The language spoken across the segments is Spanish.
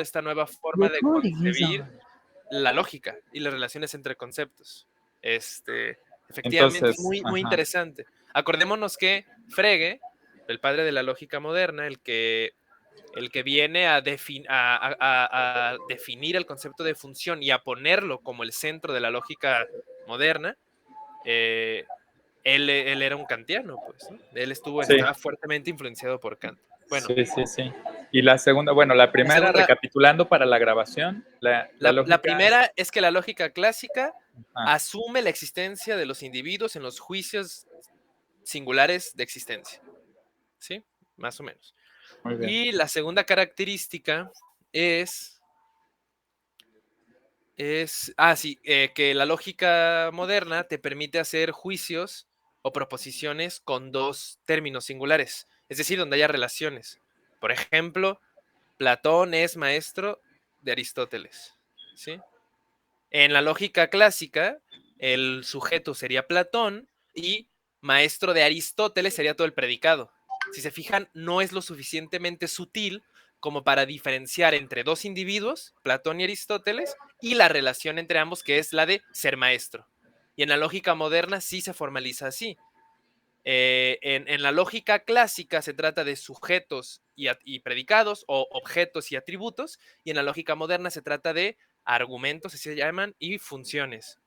esta nueva forma de concebir la lógica y las relaciones entre conceptos. Efectivamente, es Entonces, muy, muy interesante. Acordémonos que Frege, el padre de la lógica moderna, el que viene a definir el concepto de función y a ponerlo como el centro de la lógica moderna, él era un kantiano, pues, ¿no? Él estaba fuertemente influenciado por Kant. Bueno, sí. Y la segunda, bueno, la primera, recapitulando para la grabación, la lógica... La primera es que la lógica clásica Ajá. asume la existencia de los individuos en los juicios singulares de existencia, ¿sí? Más o menos. Muy bien. Y la segunda característica es que la lógica moderna te permite hacer juicios o proposiciones con dos términos singulares, es decir, donde haya relaciones. Por ejemplo, Platón es maestro de Aristóteles, ¿sí? En la lógica clásica, el sujeto sería Platón y maestro de Aristóteles sería todo el predicado. Si se fijan, no es lo suficientemente sutil como para diferenciar entre dos individuos, Platón y Aristóteles, y la relación entre ambos, que es la de ser maestro. Y en la lógica moderna sí se formaliza así. En la lógica clásica se trata de sujetos y predicados, o objetos y atributos, y en la lógica moderna se trata de argumentos, así se llaman, y funciones.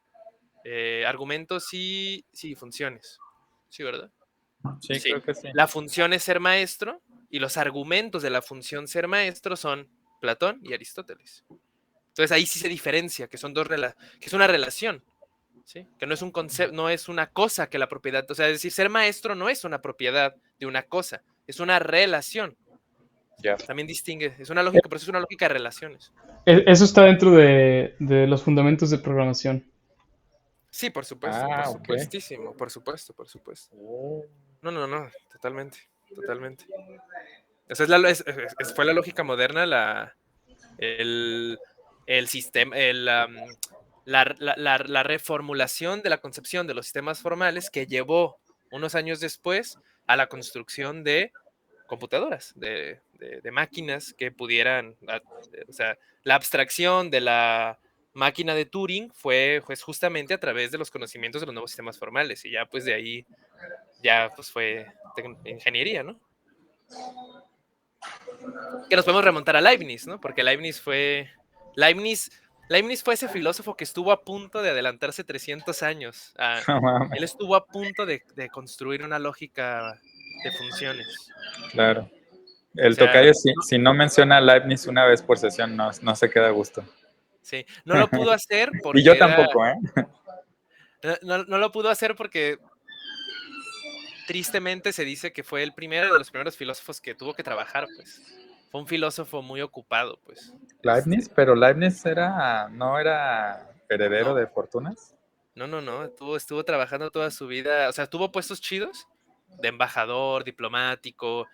Argumentos y funciones. ¿Sí, verdad? Sí, Sí. creo que sí. La función es ser maestro, y los argumentos de la función ser maestro son Platón y Aristóteles. Entonces ahí sí se diferencia, que son que es una relación. ¿Sí? Que no es un concepto, no es una cosa que la propiedad, o sea, es decir, ser maestro no es una propiedad de una cosa, es una relación. Ya. También distingue, es una lógica, pero es una lógica de relaciones. Eso está dentro de los fundamentos de programación. Sí, por Ok. supuestísimo, por supuesto. No, totalmente. Esa fue la lógica moderna, el sistema, la reformulación de la concepción de los sistemas formales que llevó unos años después a la construcción de computadoras, de máquinas que pudieran, o sea, la abstracción de la máquina de Turing fue pues, justamente a través de los conocimientos de los nuevos sistemas formales, y ya pues de ahí ya pues fue ingeniería, ¿no? Que nos podemos remontar a Leibniz, ¿no? Porque Leibniz fue ese filósofo que estuvo a punto de adelantarse 300 años. No mames. Él estuvo a punto de construir una lógica de funciones. Claro. O El sea, tocayo, si no menciona a Leibniz una vez por sesión, no se queda a gusto. sí, no lo pudo hacer Y yo porque tampoco, ¿eh? no lo pudo hacer porque tristemente se dice que fue el primero de los primeros filósofos que tuvo que trabajar, pues. Fue un filósofo muy ocupado, pues. Leibniz, pero Leibniz no era heredero No, de fortunas. no. Estuvo trabajando toda su vida. O sea, tuvo puestos chidos de embajador, diplomático,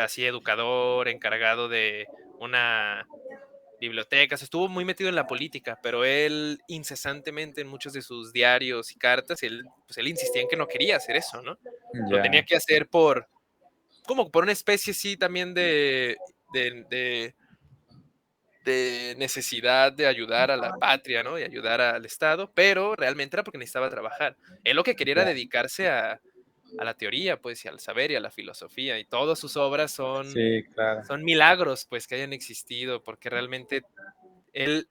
así educador, encargado de una biblioteca. O sea, estuvo muy metido en la política, pero él incesantemente en muchos de sus diarios y cartas, él insistía en que no quería hacer eso, ¿no? Lo tenía Ya. que hacer como por una especie, sí, también de necesidad de ayudar a la patria, ¿no? Y ayudar al Estado, pero realmente era porque necesitaba trabajar. Él lo que quería era dedicarse a la teoría, pues, y al saber y a la filosofía, y todas sus obras Sí, claro. son milagros, pues, que hayan existido, porque realmente él,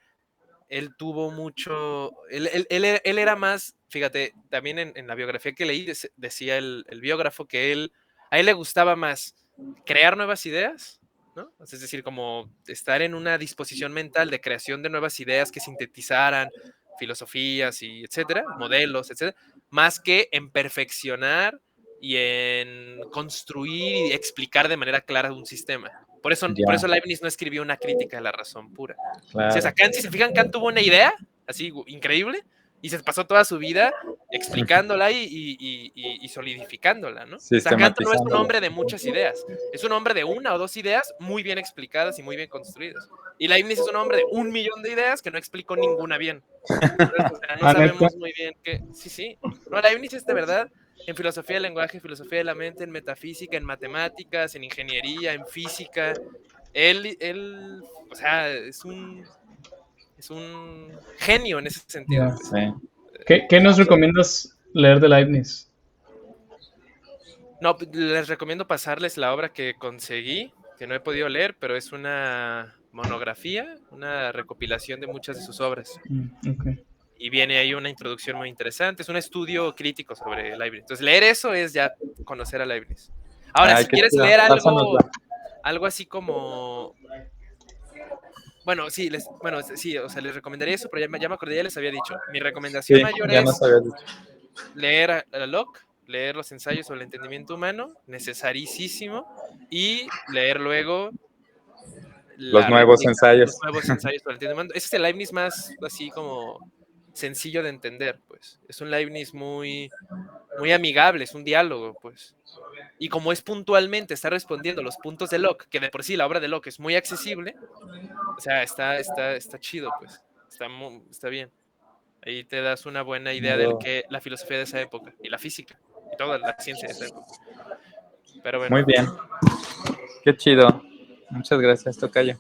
él tuvo mucho, él era más, fíjate, también en la biografía que leí, decía el biógrafo que a él le gustaba más crear nuevas ideas, ¿no? Es decir, como estar en una disposición mental de creación de nuevas ideas que sintetizaran filosofías y etcétera, modelos, etcétera, más que en perfeccionar y en construir y explicar de manera clara un sistema. Por Ya, eso Leibniz no escribió una crítica de la razón pura. Sí, o sea, claro. Kant, si se fijan, Kant tuvo una idea así increíble y se pasó toda su vida explicándola y solidificándola, ¿no? O sea, Kant no es un Sistematizándolo. hombre de muchas ideas, es un hombre de una o dos ideas muy bien explicadas y muy bien construidas. Y Leibniz es un hombre de 1 millón de ideas que no explicó ninguna bien. Entonces, o sea, no Ah, neta. sabemos muy bien qué. Sí. No, Leibniz es de verdad en filosofía del lenguaje, filosofía de la mente, en metafísica, en matemáticas, en ingeniería, en física, él, o sea, es un genio en ese sentido, Ya. pues. Sí. ¿Qué nos recomiendas leer de Leibniz? No, les recomiendo pasarles la obra que conseguí, que no he podido leer, pero es una monografía, una recopilación de muchas de sus obras. Ok. Y viene ahí una introducción muy interesante, es un estudio crítico sobre Leibniz. Entonces, leer eso es ya conocer a Leibniz. Ahora, Ay, si qué quieres chido. leer Pásanosla. algo así como, bueno, sí, sí, o sea, les recomendaría eso, pero ya me acordé, ya les había dicho. Mi recomendación Sí, mayor ya nos es habías dicho. leer a Locke, leer los ensayos sobre el entendimiento humano, necesarísimo, y leer luego Los la nuevos réplica, ensayos. los nuevos ensayos sobre el entendimiento. Ese es el Leibniz más así como sencillo de entender, pues. Es un Leibniz muy, muy amigable, es un diálogo, pues. Y como es puntualmente, está respondiendo los puntos de Locke, que de por sí la obra de Locke es muy accesible, o sea, está chido, pues. Está bien. Ahí te das una buena idea de Algo- la filosofía de esa época y la física y toda la ciencia de esa época. Pero bueno, Muy bien, qué chido. Muchas gracias, tocayo.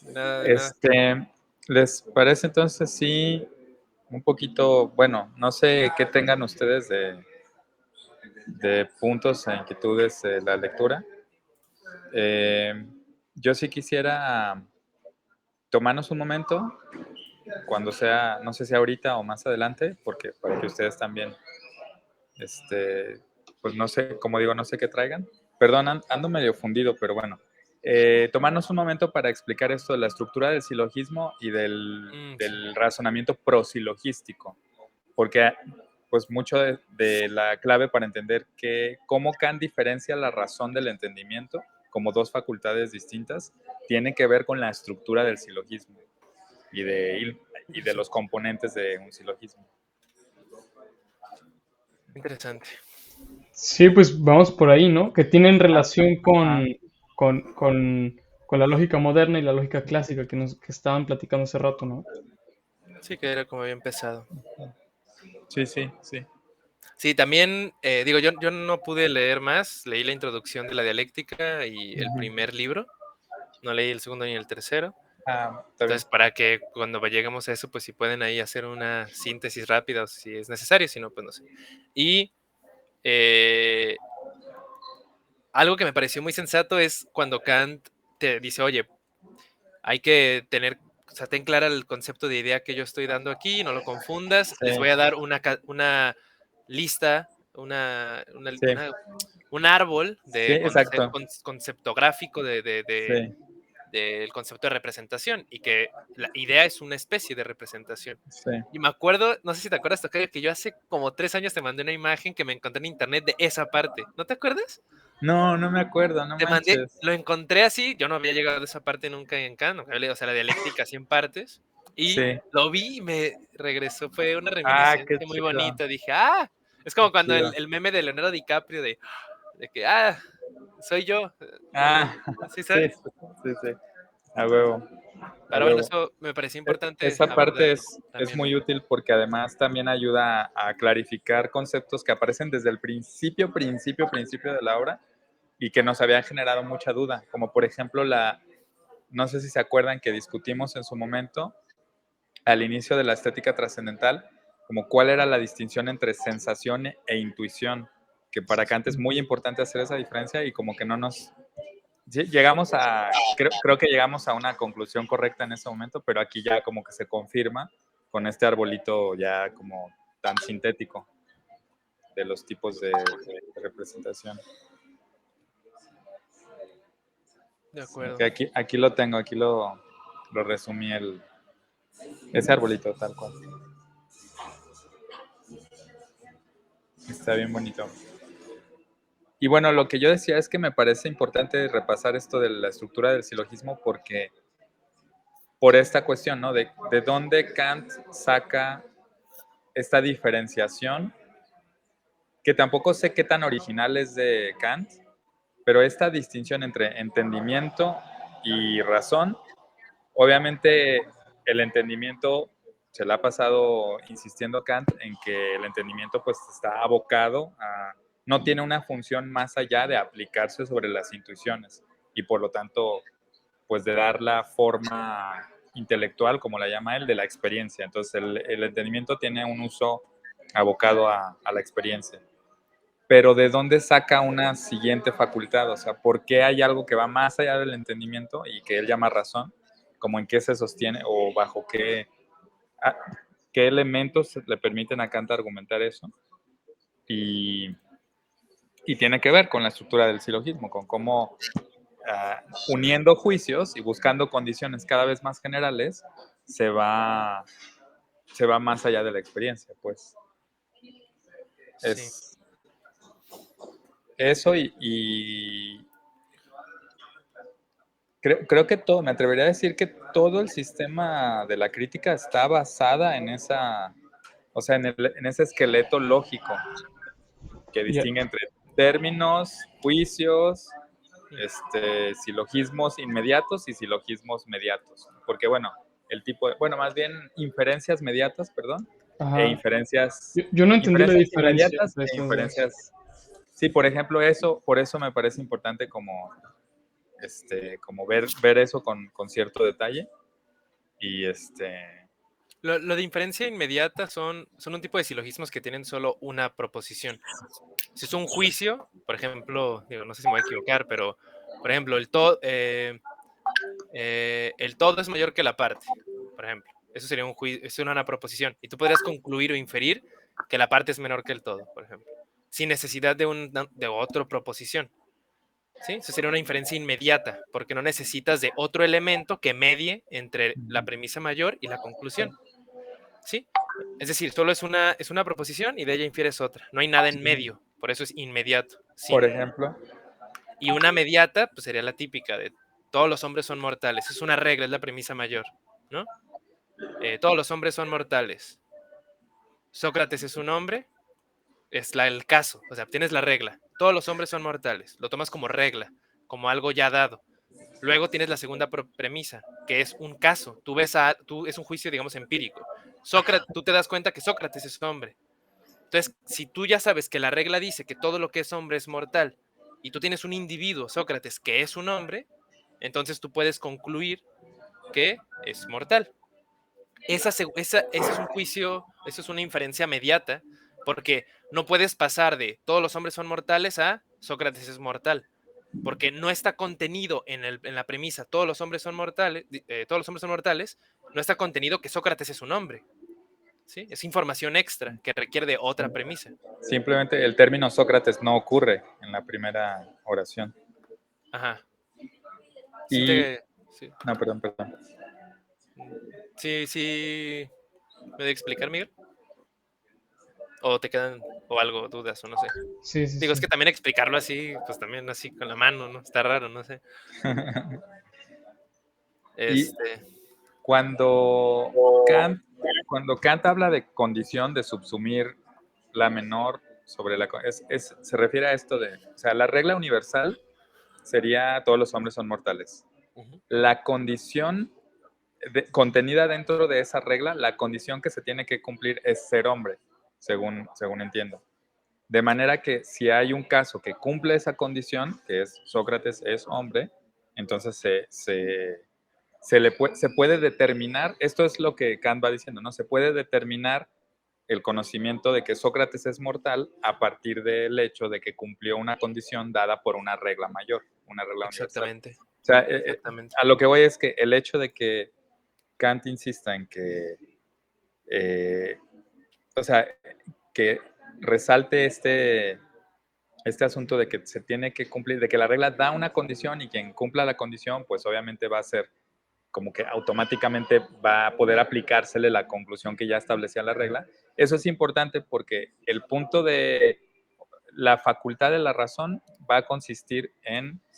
de nada, de nada. ¿Les parece entonces sí un poquito, bueno, no sé qué tengan ustedes de puntos e inquietudes de la lectura? Eh, yo sí quisiera tomarnos un momento, cuando sea, no sé si ahorita o más adelante, porque para que ustedes también, pues no sé, como digo, no sé qué traigan. Perdón, ando medio fundido, pero bueno. Tomarnos un momento para explicar esto de la estructura del silogismo y Sí. del razonamiento prosilogístico, porque pues mucho de la clave para entender cómo Kant diferencia la razón del entendimiento como dos facultades distintas tiene que ver con la estructura del silogismo y de los componentes de un silogismo. Interesante. Sí, pues vamos por ahí, ¿no? Que tienen relación Ah, con la lógica moderna y la lógica clásica que estaban platicando hace rato, ¿no? Sí, que era como había empezado. sí, sí, sí. Sí, también, digo, yo no pude leer más, leí la introducción de la dialéctica y el Ujú. primer libro, no leí el segundo ni el tercero. Está bien. Entonces, para que cuando lleguemos a eso, pues si pueden ahí hacer una síntesis rápida, o si es necesario, si no, pues no sé. Y eh, algo que me pareció muy sensato es cuando Kant te dice, oye, hay que tener, o sea, ten clara el concepto de idea que yo estoy dando aquí, no lo confundas. Sí, Les voy a dar una lista, sí, un árbol sí, exacto. conceptográfico Sí, del concepto de representación y que la idea es una especie de representación. sí. Y me acuerdo, no sé si te acuerdas, Tocayo, que yo hace como 3 años te mandé una imagen que me encontré en internet de esa parte. ¿No te acuerdas? No, no me acuerdo, no Te mandé, manches. lo encontré así, yo no había llegado a esa parte nunca en Kant, nunca había leído, o sea, la dialéctica así en partes, y Sí. lo vi y me regresó, fue una Qué reminiscencia muy chido, bonita, dije, es qué como cuando chido. el meme de Leonardo DiCaprio de que, soy yo, Ah, ¿sí sí, sabes? sí, sí. A huevo, a Pero bueno, huevo. eso me pareció importante Esa parte abordarlo es también. muy útil porque además también ayuda a clarificar conceptos que aparecen desde el principio de la obra y que nos habían generado mucha duda, como por ejemplo no sé si se acuerdan que discutimos en su momento al inicio de la estética trascendental, como cuál era la distinción entre sensación e intuición, que para Kant es muy importante hacer esa diferencia y como que no nos... Sí, creo que llegamos a una conclusión correcta en ese momento, pero aquí ya como que se confirma con este arbolito ya como tan sintético de los tipos de representación. De acuerdo. Que aquí lo tengo, aquí lo resumí, ese arbolito tal cual. Está bien bonito. Y bueno, lo que yo decía es que me parece importante repasar esto de la estructura del silogismo porque por esta cuestión, ¿no? De dónde Kant saca esta diferenciación, que tampoco sé qué tan original es de Kant, pero esta distinción entre entendimiento y razón, obviamente el entendimiento se le ha pasado insistiendo Kant en que el entendimiento pues está abocado no tiene una función más allá de aplicarse sobre las intuiciones y por lo tanto pues de dar la forma intelectual, como la llama él, de la experiencia. Entonces el entendimiento tiene un uso abocado a la experiencia. Pero ¿de dónde saca una siguiente facultad? O sea, ¿por qué hay algo que va más allá del entendimiento y que él llama razón? ¿Como en qué se sostiene o bajo a- qué elementos le permiten a Kant argumentar eso? Y, y tiene que ver con la estructura del silogismo, con cómo uniendo juicios y buscando condiciones cada vez más generales, se va, se va más allá de la experiencia, pues. Sí. Es eso y creo que todo, me atrevería a decir que todo el sistema de la crítica está basada en esa, o sea, en ese esqueleto lógico que Ya, distingue entre términos, juicios, silogismos inmediatos y silogismos mediatos. Porque, bueno, bueno, más bien inferencias mediatas, perdón, e ajá. inferencias, Yo no entendí la inferencias diferencia inmediatas entre e esas dos. inferencias. Sí, por ejemplo, por eso me parece importante como ver eso con cierto detalle. Y Lo de inferencia inmediata son un tipo de silogismos que tienen solo una proposición. Si es un juicio, por ejemplo, digo, no sé si me voy a equivocar, pero, por ejemplo, el todo es mayor que la parte, por ejemplo. Eso sería es una proposición. Y tú podrías concluir o inferir que la parte es menor que el todo, por ejemplo, sin necesidad de otra proposición. ¿Sí? Eso sería una inferencia inmediata, porque no necesitas de otro elemento que medie entre la premisa mayor y la conclusión. ¿Sí? Es decir, solo es una proposición y de ella infieres otra. No hay nada en medio, por eso es inmediato. por ejemplo, Y una mediata, pues sería la típica de todos los hombres son mortales. Es una regla, es la premisa mayor, ¿no? Todos los hombres son mortales. Sócrates es un hombre, es el caso, o sea, tienes la regla. Todos los hombres son mortales, lo tomas como regla, como algo ya dado. Luego tienes la segunda premisa, que es un caso. Es un juicio, digamos, empírico. Tú te das cuenta que Sócrates es hombre. Entonces, si tú ya sabes que la regla dice que todo lo que es hombre es mortal, y tú tienes un individuo, Sócrates, que es un hombre, entonces tú puedes concluir que es mortal. Ese es un juicio, eso es una inferencia mediata, porque no puedes pasar de todos los hombres son mortales a Sócrates es mortal, porque no está contenido en la premisa todos los hombres son mortales, no está contenido que Sócrates es un hombre. ¿Sí? Es información extra que requiere de otra premisa. simplemente el término Sócrates no ocurre en la primera oración. Ajá. Sí Y, te... Sí, no, perdón. sí. ¿Me de explicar, Miguel? O te quedan, o algo, dudas, o no sé. Sí, sí, Digo, es sí. que también explicarlo así, pues también así con la mano, ¿no? Está raro, no sé. Y Este, cuando cuando Kant habla de condición de subsumir la menor sobre se refiere a esto o sea, la regla universal sería todos los hombres son mortales. ujú, La condición contenida dentro de esa regla, la condición que se tiene que cumplir es ser hombre, según entiendo. De manera que si hay un caso que cumple esa condición, que es Sócrates es hombre, entonces se puede determinar, esto es lo que Kant va diciendo, ¿no? Se puede determinar el conocimiento de que Sócrates es mortal a partir del hecho de que cumplió una condición dada por una regla mayor, una regla universal. exactamente, O sea, exactamente. a lo que voy es que el hecho de que Kant insista en que, eh, o sea, que resalte este asunto de que se tiene que cumplir, de que la regla da una condición y quien cumpla la condición, pues obviamente va a ser como que automáticamente va a poder aplicársele la conclusión que ya establecía la regla. Eso es importante porque el punto de la facultad de la razón va a consistir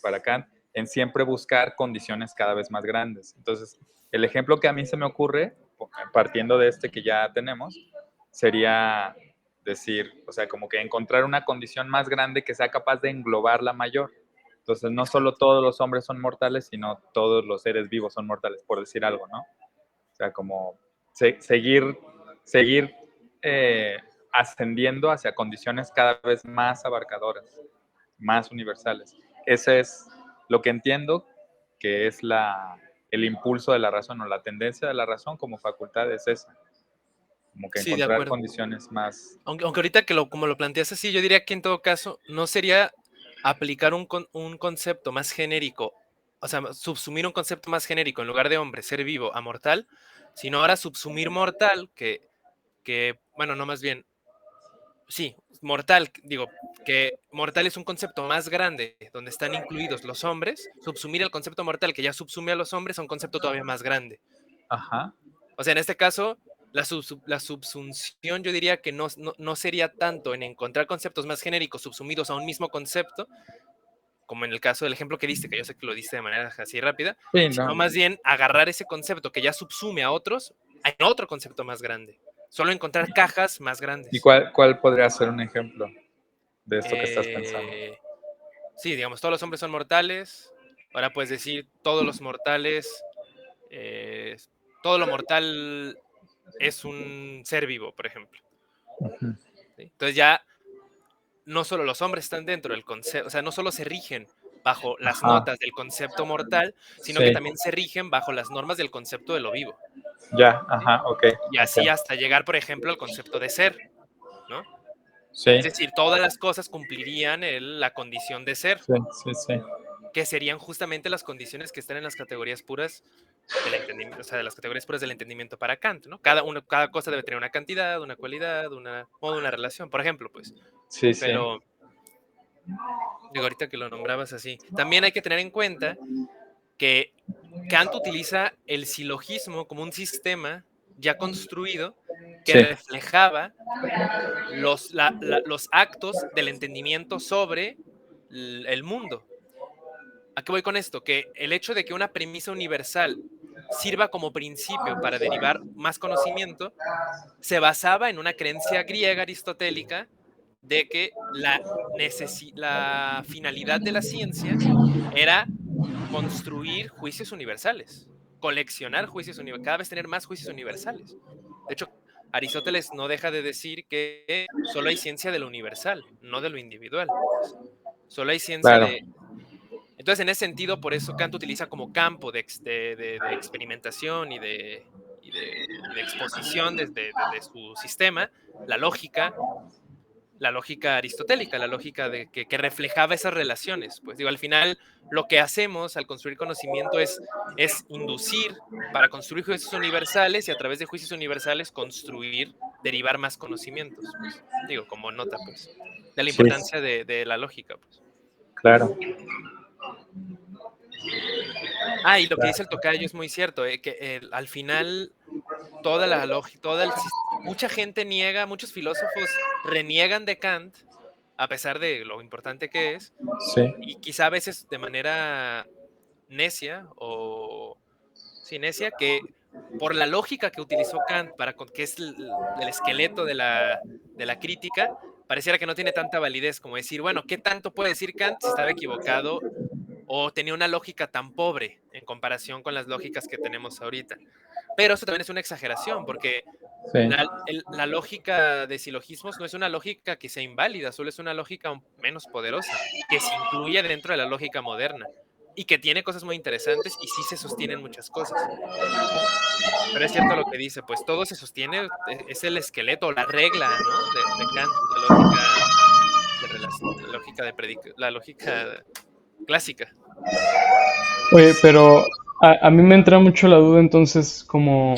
para Kant, en siempre buscar condiciones cada vez más grandes. Entonces, el ejemplo que a mí se me ocurre, partiendo de este que ya tenemos, sería decir, o sea, como que encontrar una condición más grande que sea capaz de englobar la mayor. Entonces, no solo Exacto. todos los hombres son mortales, sino todos los seres vivos son mortales, por decir algo, ¿no? O sea, como seguir eh, ascendiendo hacia condiciones cada vez más abarcadoras, más universales. Ese es lo que entiendo que es el impulso de la razón o la tendencia de la razón como facultad es esa, como que Sí, de encontrar acuerdo. condiciones más... Aunque ahorita como lo planteas así, yo diría que en todo caso no sería aplicar un concepto más genérico, o sea, subsumir un concepto más genérico en lugar de hombre, ser vivo, a mortal, sino ahora subsumir mortal, bueno, no más bien, sí, mortal, digo, que mortal es un concepto más grande, donde están incluidos los hombres, subsumir el concepto mortal que ya subsume a los hombres a un concepto todavía más grande. Ajá. O sea, en este caso, la subsunción yo diría que no sería tanto en encontrar conceptos más genéricos subsumidos a un mismo concepto, como en el caso del ejemplo que diste, que yo sé que lo diste de manera así rápida, Sí, sino no. más bien agarrar ese concepto que ya subsume a otros en otro concepto más grande. Solo encontrar cajas más ¿Y grandes. cuál podría ser un ejemplo de esto que estás pensando? Sí, digamos, todos los hombres son mortales. Ahora puedes decir todos los mortales, eh, todo lo mortal es un ser vivo, por ejemplo. Ujú. ¿Sí? Entonces ya no solo los hombres están dentro del concepto, o sea, no solo se rigen bajo las Ajá. notas del concepto mortal, sino que Sí, también se rigen bajo las normas del concepto de lo vivo. ya, ¿Sí? ajá, ok, Y ok. así hasta llegar, por ejemplo, al concepto de ser, ¿no? Es Sí, decir, todas las cosas cumplirían la condición de ser, sí, sí, sí. que serían justamente las condiciones que están en las categorías puras del entendimiento, o sea, de las categorías puras del entendimiento para Kant, ¿no? Cada cosa debe tener una cantidad, una cualidad, una relación, por ejemplo, pues. Sí, sí. Pero, digo, ahorita que lo nombrabas así, también hay que tener en cuenta que Kant utiliza el silogismo como un sistema ya construido que Sí, reflejaba los actos del entendimiento sobre el mundo. ¿A qué voy con esto? Que el hecho de que una premisa universal sirva como principio para derivar más conocimiento se basaba en una creencia griega aristotélica de que la finalidad de la ciencia era construir juicios universales, coleccionar juicios universales, cada vez tener más juicios universales. De hecho, Aristóteles no deja de decir que solo hay ciencia de lo universal, no de lo individual. Pues. Solo hay ciencia claro. de... Entonces, en ese sentido, por eso Kant utiliza como campo de experimentación y de exposición desde su sistema la lógica aristotélica, la lógica que reflejaba esas relaciones. Pues digo, al final lo que hacemos al construir conocimiento es inducir para construir juicios universales y a través de juicios universales construir, derivar más conocimientos. Pues digo, como nota, pues, de la Sí, importancia de la lógica, pues. claro. Ah, y lo que dice el Claro. tocayo es muy cierto, que al final mucha gente niega, muchos filósofos reniegan de Kant, a pesar de lo importante que es, Sí, y quizá a veces de manera necia sí, necia, que por la lógica que utilizó Kant, que es el esqueleto de la crítica, pareciera que no tiene tanta validez como decir, bueno, ¿qué tanto puede decir Kant si estaba equivocado o tenía una lógica tan pobre en comparación con las lógicas que tenemos ahorita? Pero eso también es una exageración, porque sí. la lógica de silogismos no es una lógica que sea inválida, solo es una lógica menos poderosa, que se incluye dentro de la lógica moderna y que tiene cosas muy interesantes y sí se sostienen muchas cosas. Pero es cierto lo que dice, pues todo se sostiene, es el esqueleto, la regla, ¿no? De Kant, la lógica la lógica clásica. Oye, pero a mí me entra mucho la duda entonces como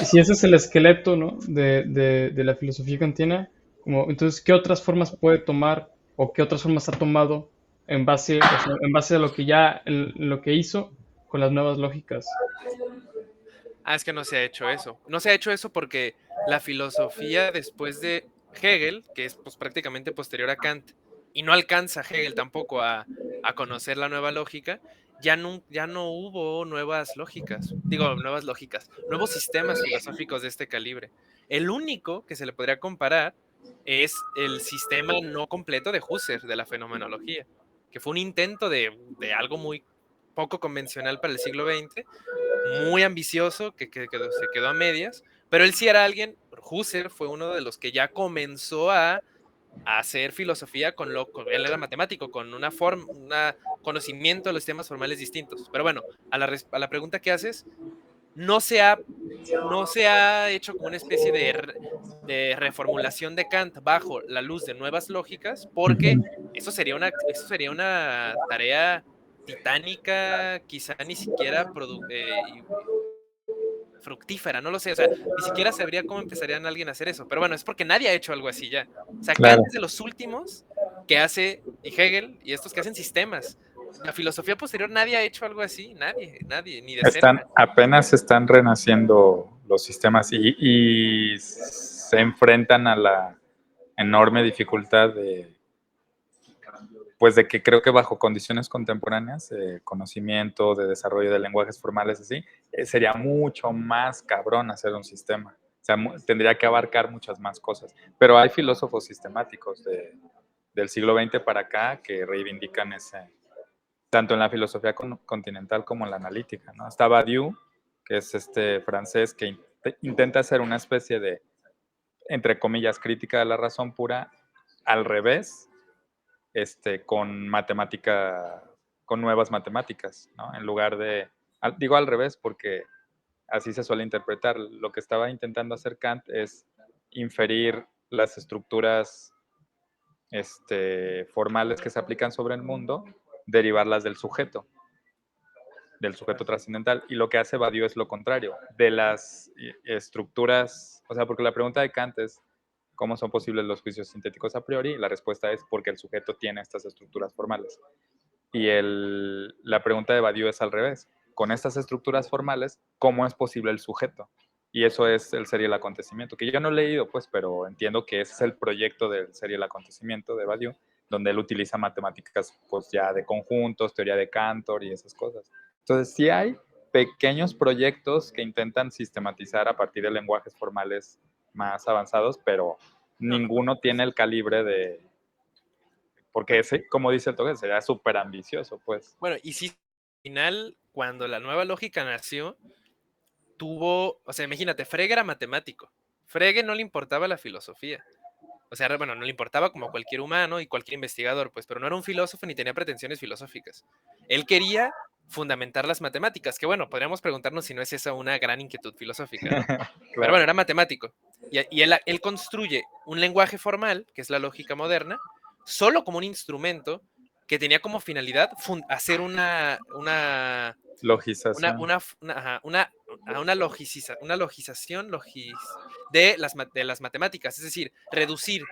si ese es el esqueleto, ¿no? de la filosofía kantiana, como, entonces, ¿qué otras formas puede tomar o qué otras formas ha tomado en base, o sea, en base a lo que ya, lo que hizo con las nuevas lógicas? Ah, es que no se ha hecho eso. No se ha hecho eso porque la filosofía después de Hegel, que es pues, prácticamente posterior a Kant, y no alcanza Hegel tampoco a conocer la nueva lógica, ya no hubo nuevas lógicas. Digo, nuevas lógicas, nuevos sistemas filosóficos de este calibre. El único que se le podría comparar es el sistema no completo de Husserl, de la fenomenología, que fue un intento de algo muy poco convencional para el siglo XX, muy ambicioso, se quedó a medias, pero él sí era alguien, Husserl fue uno de los que ya comenzó a a hacer filosofía él era matemático, con un conocimiento de los sistemas formales distintos. Pero bueno, a la pregunta que haces, no se ha hecho como una especie de reformulación de Kant bajo la luz de nuevas lógicas, porque eso sería una tarea titánica, quizá ni siquiera fructífera, no lo sé, o sea, ni siquiera sabría cómo empezarían alguien a hacer eso, pero bueno, es porque nadie ha hecho algo así ya. O sea, Claro. Kant es de los últimos que hace, y Hegel, y estos que hacen sistemas. La filosofía posterior nadie ha hecho algo así, nadie, ni de cerca. Apenas están renaciendo los sistemas y se enfrentan a la enorme dificultad pues de que creo que bajo condiciones contemporáneas, conocimiento, de desarrollo de lenguajes formales así, sería mucho más cabrón hacer un sistema. O sea, tendría que abarcar muchas más cosas. Pero hay filósofos sistemáticos del siglo XX para acá que reivindican tanto en la filosofía continental como en la analítica, ¿no? Está Badiou, que es este francés que intenta hacer una especie de, entre comillas, crítica de la razón pura al revés, con matemática, con nuevas matemáticas, ¿no? En lugar de, digo al revés porque así se suele interpretar. Lo que estaba intentando hacer Kant es inferir las estructuras formales que se aplican sobre el mundo, derivarlas del sujeto trascendental. Y lo que hace Badiou es lo contrario, de las estructuras, o sea, porque la pregunta de Kant es, ¿cómo son posibles los juicios sintéticos a priori? Y la respuesta es porque el sujeto tiene estas estructuras formales. Y la pregunta de Badiou es al revés. Con estas estructuras formales, ¿cómo es posible el sujeto? Y eso es el ser y el acontecimiento, que yo no he leído, pues, pero entiendo que ese es el proyecto del ser y el acontecimiento de Badiou, donde él utiliza matemáticas, pues, ya de conjuntos, teoría de Cantor y esas cosas. Entonces, sí hay pequeños proyectos que intentan sistematizar a partir de lenguajes formales más avanzados, pero ninguno tiene el calibre de, porque ese, como dice el toque, sería súper ambicioso, pues. Bueno, y sí, al final, cuando la nueva lógica nació, o sea, imagínate, Frege era matemático. Frege no le importaba la filosofía. O sea, bueno, no le importaba como cualquier humano y cualquier investigador, pues, pero no era un filósofo ni tenía pretensiones filosóficas. Él quería fundamentar las matemáticas, que bueno, podríamos preguntarnos si no es esa una gran inquietud filosófica, ¿no? Claro. Pero bueno, era matemático. Y él construye un lenguaje formal, que es la lógica moderna, solo como un instrumento que tenía como finalidad hacer una Logización. logización de las matemáticas, es decir, reducir.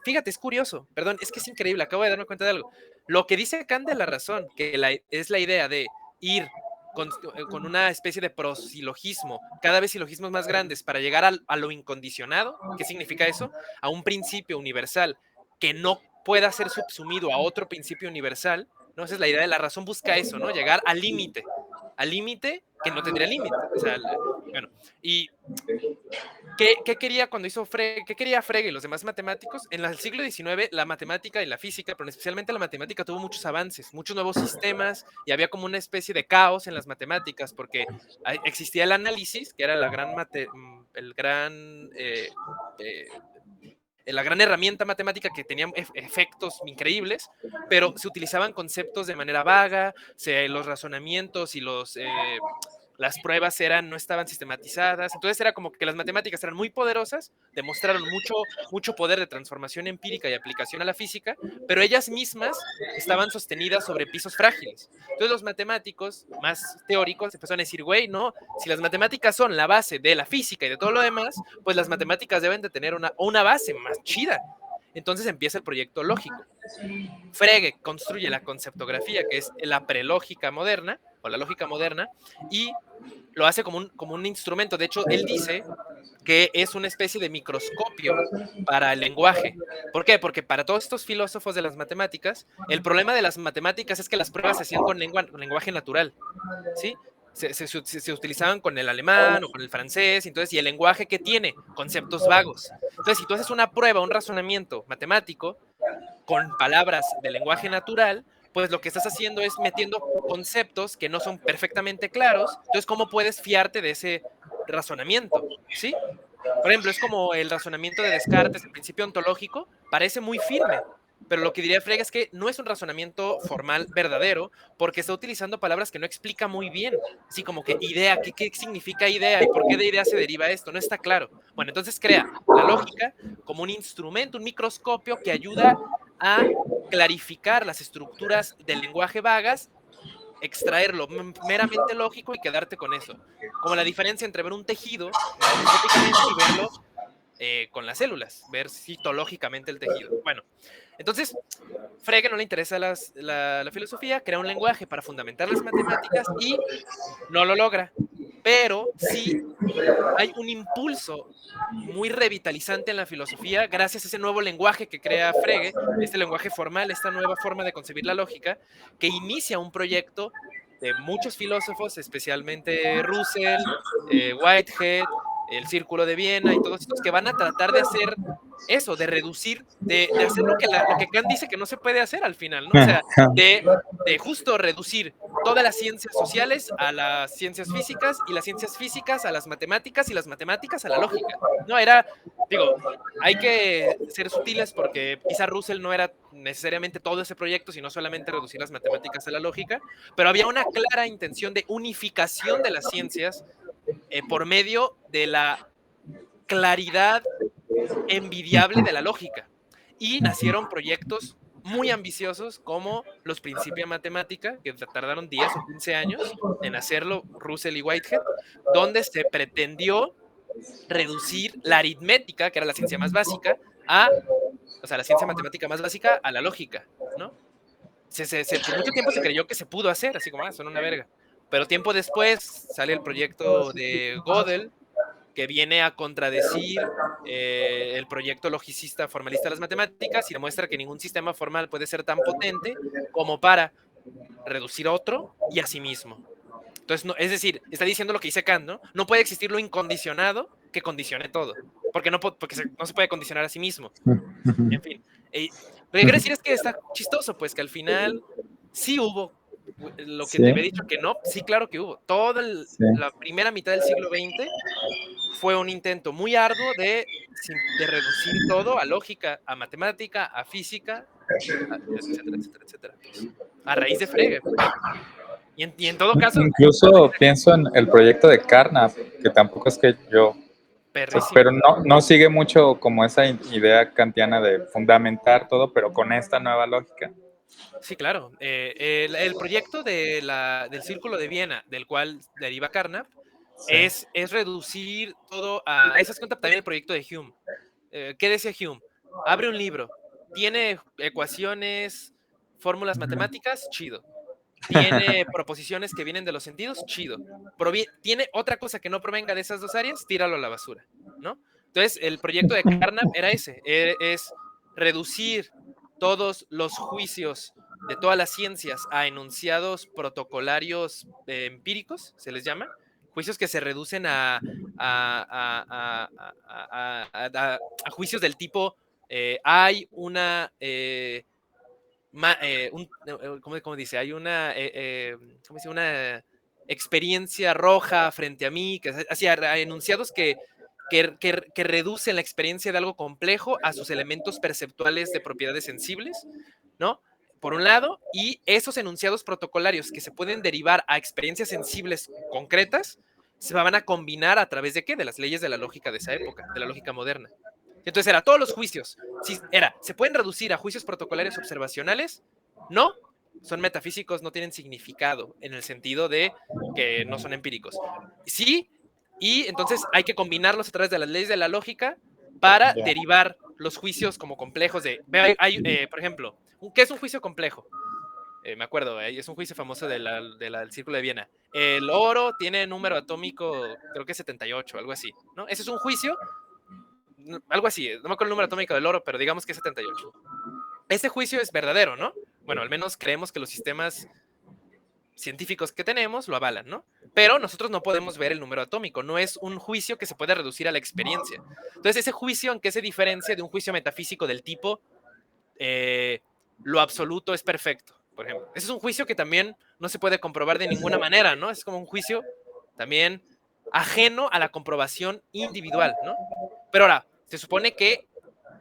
Fíjate, es curioso, perdón, es que es increíble, acabo de darme cuenta de algo. Lo que dice Kant de la razón, que es la idea de ir con una especie de prosilogismo, cada vez silogismos más grandes para llegar a lo incondicionado. ¿Qué significa eso? A un principio universal que no pueda ser subsumido a otro principio universal, ¿no? Esa es la idea de la razón, busca eso, ¿no? Llegar al límite que no tendría límite. O sea, bueno, y ¿qué quería cuando hizo Frege? ¿Qué quería Frege y los demás matemáticos? En el siglo XIX, la matemática y la física, pero especialmente la matemática, tuvo muchos avances, muchos nuevos sistemas, y había como una especie de caos en las matemáticas, porque existía el análisis, que era la gran herramienta matemática que tenía efectos increíbles, pero se utilizaban conceptos de manera vaga, los razonamientos y las pruebas no estaban sistematizadas, entonces era como que las matemáticas eran muy poderosas, demostraron mucho poder de transformación empírica y aplicación a la física, pero ellas mismas estaban sostenidas sobre pisos frágiles. Entonces los matemáticos más teóricos empezaron a decir, güey, no, si las matemáticas son la base de la física y de todo lo demás, pues las matemáticas deben de tener una base más chida. Entonces empieza el proyecto lógico. Frege construye la conceptografía, que es la prelógica moderna, o la lógica moderna, y lo hace como un instrumento. De hecho, él dice que es una especie de microscopio para el lenguaje. ¿Por qué? Porque para todos estos filósofos de las matemáticas, el problema de las matemáticas es que las pruebas se hacían con lenguaje natural, ¿sí? Se utilizaban con el alemán o con el francés, entonces, y el lenguaje que tiene conceptos vagos. Entonces, si tú haces una prueba, un razonamiento matemático con palabras de lenguaje natural, pues lo que estás haciendo es metiendo conceptos que no son perfectamente claros. Entonces, ¿cómo puedes fiarte de ese razonamiento? ¿Sí? Por ejemplo, es como el razonamiento de Descartes, el principio ontológico, parece muy firme, pero lo que diría Frege es que no es un razonamiento formal verdadero, porque está utilizando palabras que no explica muy bien, así como que idea, ¿qué significa idea? ¿Y por qué de idea se deriva esto? No está claro. Bueno, entonces crea la lógica como un instrumento, un microscopio que ayuda a clarificar las estructuras del lenguaje vagas, extraerlo meramente lógico y quedarte con eso. Como la diferencia entre ver un tejido macroscópicamente y verlo con las células, ver citológicamente el tejido. Bueno, entonces, Frege no le interesa la filosofía, crea un lenguaje para fundamentar las matemáticas y no lo logra. Pero sí hay un impulso muy revitalizante en la filosofía gracias a ese nuevo lenguaje que crea Frege, este lenguaje formal, esta nueva forma de concebir la lógica, que inicia un proyecto de muchos filósofos, especialmente Russell, Whitehead, el Círculo de Viena y todos estos que van a tratar de hacer eso, de reducir, de hacer lo que Kant dice que no se puede hacer al final, ¿no? O sea, de justo reducir todas las ciencias sociales a las ciencias físicas y las ciencias físicas a las matemáticas y las matemáticas a la lógica. No, digo, hay que ser sutiles porque quizá Russell no era necesariamente todo ese proyecto, sino solamente reducir las matemáticas a la lógica, pero había una clara intención de unificación de las ciencias por medio de la claridad envidiable de la lógica. Y nacieron proyectos muy ambiciosos como los Principia Mathematica, que tardaron 10 o 15 años en hacerlo Russell y Whitehead, donde se pretendió reducir la aritmética, que era la ciencia más básica, o sea, la ciencia matemática más básica a la lógica, ¿no? Por mucho tiempo se creyó que se pudo hacer, así como, son una verga. Pero tiempo después sale el proyecto de Gödel, que viene a contradecir el proyecto logicista formalista de las matemáticas y demuestra que ningún sistema formal puede ser tan potente como para reducir otro y a sí mismo. Entonces, no, es decir, está diciendo lo que dice Kant, ¿no? No puede existir lo incondicionado que condicione todo, porque no se puede condicionar a sí mismo. En fin, lo que quiero decir es que está chistoso, pues que al final sí hubo lo que te había dicho que no, sí, claro que hubo. Toda la primera mitad del siglo XX fue un intento muy arduo de reducir todo a lógica, a matemática, a física, etcétera, etcétera, etcétera. Pues, a raíz de Frege, pues. Y en todo caso... Incluso pienso en el proyecto de Carnap, que tampoco es que yo... pero no sigue mucho como esa idea kantiana de fundamentar todo, pero con esta nueva lógica. Sí, claro. El proyecto del Círculo de Viena, del cual deriva Carnap, es reducir todo a... Esa es cuenta también el proyecto de Hume. ¿Qué decía Hume? Abre un libro, tiene ecuaciones, fórmulas matemáticas, chido. Tiene proposiciones que vienen de los sentidos, chido. Tiene otra cosa que no provenga de esas dos áreas, tíralo a la basura, ¿no? Entonces, el proyecto de Carnap era ese, es reducir todos los juicios de todas las ciencias a enunciados protocolarios empíricos, se les llama, juicios que se reducen a juicios del tipo, hay una... ¿cómo dice? Hay una, ¿cómo dice? Una experiencia roja frente a mí, que así, enunciados que reducen la experiencia de algo complejo a sus elementos perceptuales de propiedades sensibles, ¿no? Por un lado, y esos enunciados protocolarios que se pueden derivar a experiencias sensibles concretas, se van a combinar a través de ¿qué? De las leyes de la lógica de esa época, de la lógica moderna. Entonces era todos los juicios. ¿Se pueden reducir a juicios protocolarios observacionales? No, son metafísicos, no tienen significado en el sentido de que no son empíricos. Sí, y entonces hay que combinarlos a través de las leyes de la lógica para derivar los juicios como complejos de... por ejemplo, ¿qué es un juicio complejo? Me acuerdo, es un juicio famoso del Círculo de Viena. El oro tiene número atómico, creo que es 78, algo así, ¿no? Ese es un juicio, algo así, no me acuerdo el número atómico del oro, pero digamos que es 78. Este juicio es verdadero, ¿no? Bueno, al menos creemos que los sistemas científicos que tenemos lo avalan, ¿no? Pero nosotros no podemos ver el número atómico, no es un juicio que se puede reducir a la experiencia. Entonces, ese juicio, ¿en qué se diferencia de un juicio metafísico del tipo lo absoluto es perfecto, por ejemplo? Ese es un juicio que también no se puede comprobar de ninguna manera, ¿no? Es como un juicio también ajeno a la comprobación individual, ¿no? Pero ahora, se supone que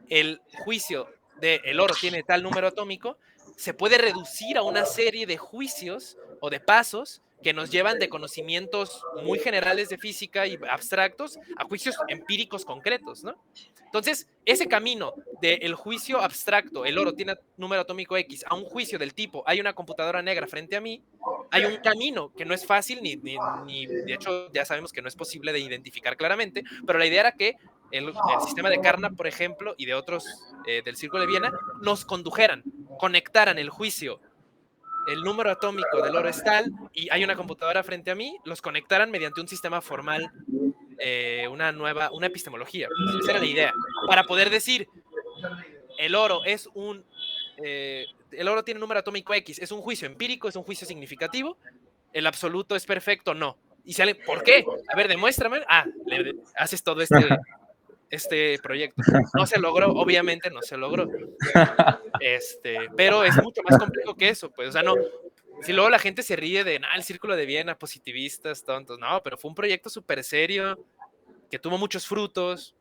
el juicio de el oro tiene tal número atómico, se puede reducir a una serie de juicios o de pasos que nos llevan de conocimientos muy generales de física y abstractos a juicios empíricos concretos, ¿no? Entonces, ese camino del juicio abstracto, el oro tiene número atómico X, a un juicio del tipo, hay una computadora negra frente a mí, hay un camino que no es fácil, ni de hecho ya sabemos que no es posible de identificar claramente, pero la idea era que el sistema de Carnap, por ejemplo, y de otros del Círculo de Viena, nos condujeran, conectaran el juicio, el número atómico del oro es tal, y hay una computadora frente a mí, los conectaran mediante un sistema formal, una epistemología. Pues esa era la idea. Para poder decir, el oro es el oro tiene número atómico X, es un juicio empírico, es un juicio significativo, el absoluto es perfecto, no. Y sale, ¿por qué? A ver, demuéstrame. Haces todo este proyecto. No se logró, obviamente no se logró. Pero es mucho más complejo que eso, pues, o sea, no. Si luego la gente se ríe de, el Círculo de Viena, positivistas, tontos, no, pero fue un proyecto súper serio, que tuvo muchos frutos,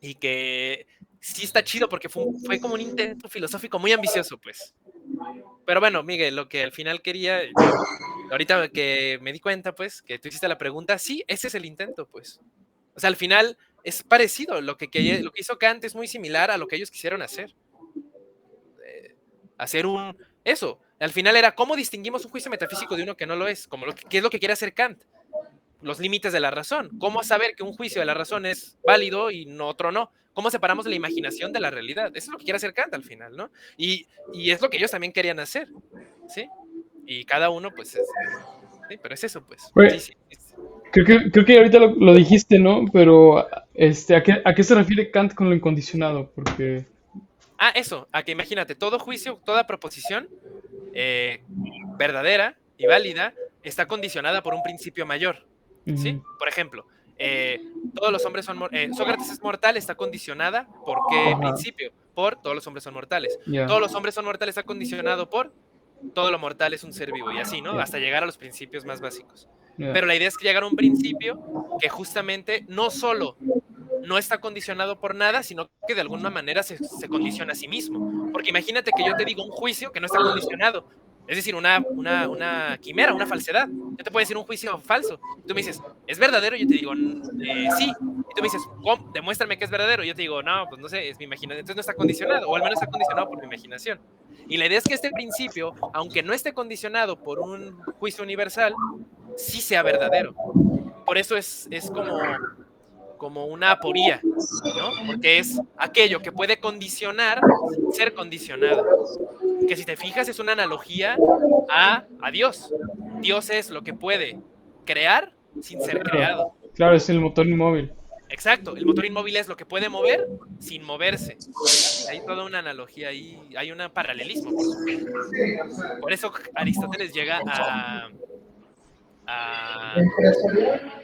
y que sí está chido porque fue como un intento filosófico muy ambicioso, pues. Pero bueno, Miguel, lo que al final quería, ahorita que me di cuenta, pues, que tú hiciste la pregunta, sí, ese es el intento, pues. O sea, al final es parecido, lo que hizo Kant es muy similar a lo que ellos quisieron hacer. Hacer eso. Al final era, ¿cómo distinguimos un juicio metafísico de uno que no lo es? ¿Qué es lo que quiere hacer Kant? Los límites de la razón. ¿Cómo saber que un juicio de la razón es válido y otro no? ¿Cómo separamos la imaginación de la realidad? Eso es lo que quiere hacer Kant al final, ¿no? Y es lo que ellos también querían hacer, ¿sí? Y cada uno, pues, sí, pero es eso, pues. Oye, Sí, sí. creo que ahorita lo dijiste, ¿no? Pero, ¿a qué se refiere Kant con lo incondicionado? Porque... Eso, a que imagínate, todo juicio, toda proposición verdadera y válida está condicionada por un principio mayor, ¿sí? Por ejemplo, todos los hombres son Sócrates es mortal, está condicionada ¿por qué principio? Por todos los hombres son mortales. Todos los hombres son mortales está condicionado por todo lo mortal es un ser vivo y así, ¿no? Hasta llegar a los principios más básicos. Pero la idea es que llegar a un principio que justamente no solo no está condicionado por nada, sino que de alguna manera se condiciona a sí mismo. Porque imagínate que yo te digo un juicio que no está condicionado, es decir, una quimera, una falsedad. Yo te puedo decir un juicio falso. Tú me dices, ¿es verdadero? Yo te digo, sí. Y tú me dices, ¿cómo? Demuéstrame que es verdadero. Yo te digo, no, pues no sé, es mi imaginación. Entonces no está condicionado, o al menos está condicionado por mi imaginación. Y la idea es que este principio, aunque no esté condicionado por un juicio universal, sí sea verdadero. Por eso es como una aporía, ¿no? Porque es aquello que puede condicionar sin ser condicionado. Que si te fijas es una analogía a Dios. Dios es lo que puede crear sin ser creado. Claro, es el motor inmóvil. Exacto, el motor inmóvil es lo que puede mover sin moverse. Hay toda una analogía ahí, hay un paralelismo, por supuesto. Por eso Aristóteles llega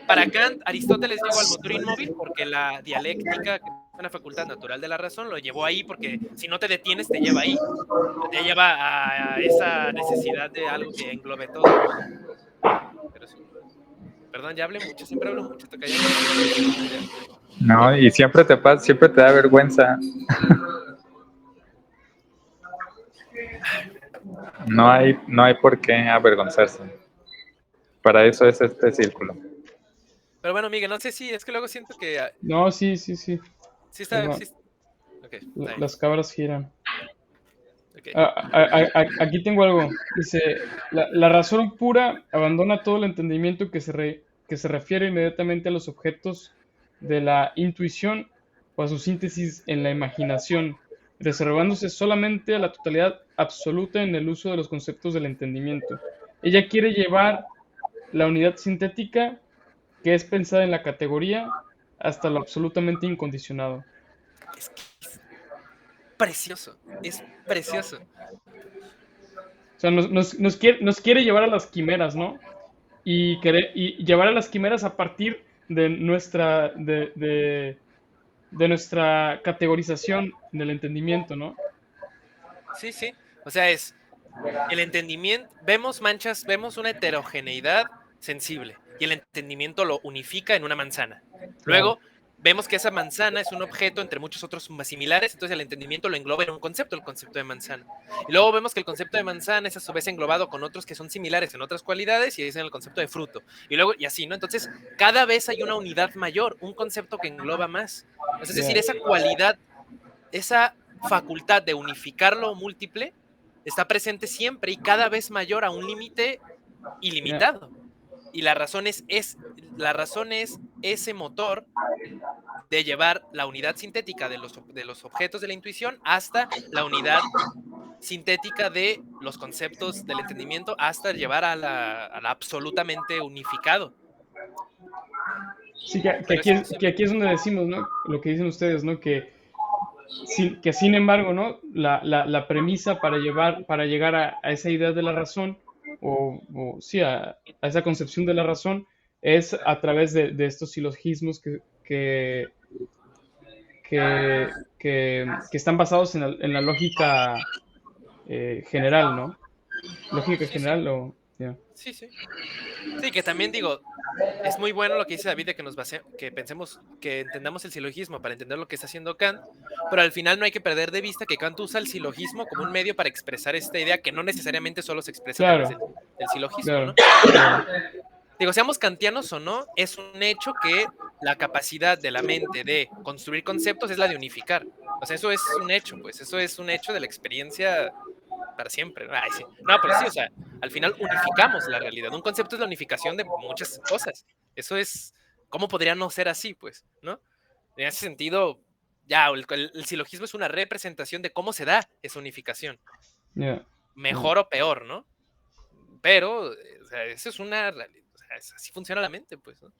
para Kant, Aristóteles llegó al motor inmóvil porque la dialéctica, que es una facultad natural de la razón, lo llevó ahí porque si no te detienes te lleva ahí, te lleva a esa necesidad de algo que englobe todo. Pero sí. Perdón, ya hablé mucho, siempre hablo mucho, te callas. No, y siempre te da vergüenza. No hay por qué avergonzarse. Para eso es este círculo. Pero bueno, Miguel, no sé si es que luego siento que No, sí. sí está. Sí, okay, las cabras giran. Okay. Aquí tengo algo. Dice, la razón pura abandona todo el entendimiento que se refiere inmediatamente a los objetos de la intuición o a su síntesis en la imaginación, reservándose solamente a la totalidad absoluta en el uso de los conceptos del entendimiento. Ella quiere llevar la unidad sintética, que es pensada en la categoría, hasta lo absolutamente incondicionado. Es precioso, es precioso. O sea, nos quiere llevar a las quimeras, ¿no? Y llevar a las quimeras a partir de nuestra categorización del entendimiento, ¿no? Sí. O sea, es el entendimiento, vemos manchas, vemos una heterogeneidad sensible y el entendimiento lo unifica en una manzana. Luego vemos que esa manzana es un objeto entre muchos otros similares, entonces el entendimiento lo engloba en un concepto, el concepto de manzana. Y luego vemos que el concepto de manzana es a su vez englobado con otros que son similares en otras cualidades y es en el concepto de fruto. Y luego, y así, ¿no? Entonces, cada vez hay una unidad mayor, un concepto que engloba más. Es decir, esa cualidad, esa facultad de unificar lo múltiple está presente siempre y cada vez mayor a un límite ilimitado. Y la razón es ese motor de llevar la unidad sintética de los objetos de la intuición hasta la unidad sintética de los conceptos del entendimiento, hasta llevar a la absolutamente unificado. Sí, que aquí es donde decimos, ¿no? Lo que dicen ustedes, ¿no? Que sin embargo, ¿no? La premisa para llegar a esa idea de la razón, o sí, a esa concepción de la razón, es a través de estos silogismos que, que están basados en la lógica general, ¿no? Lógica general, o... Yeah. Sí, sí. Sí, que también digo, es muy bueno lo que dice David de que pensemos, que entendamos el silogismo para entender lo que está haciendo Kant, pero al final no hay que perder de vista que Kant usa el silogismo como un medio para expresar esta idea que no necesariamente solo se expresa a través del silogismo, ¿no? Claro. Digo, seamos kantianos o no, es un hecho que la capacidad de la mente de construir conceptos es la de unificar. O sea, eso es un hecho, pues, eso es un hecho de la experiencia para siempre. Ay, sí. No, pero sí, o sea, al final unificamos la realidad. Un concepto es la unificación de muchas cosas. Eso es, ¿cómo podría no ser así, pues? ¿No? En ese sentido, ya, el silogismo es una representación de cómo se da esa unificación. Yeah. Mejor o peor, ¿no? Pero, o sea, eso es una realidad. O sea, así funciona la mente, pues, ¿no?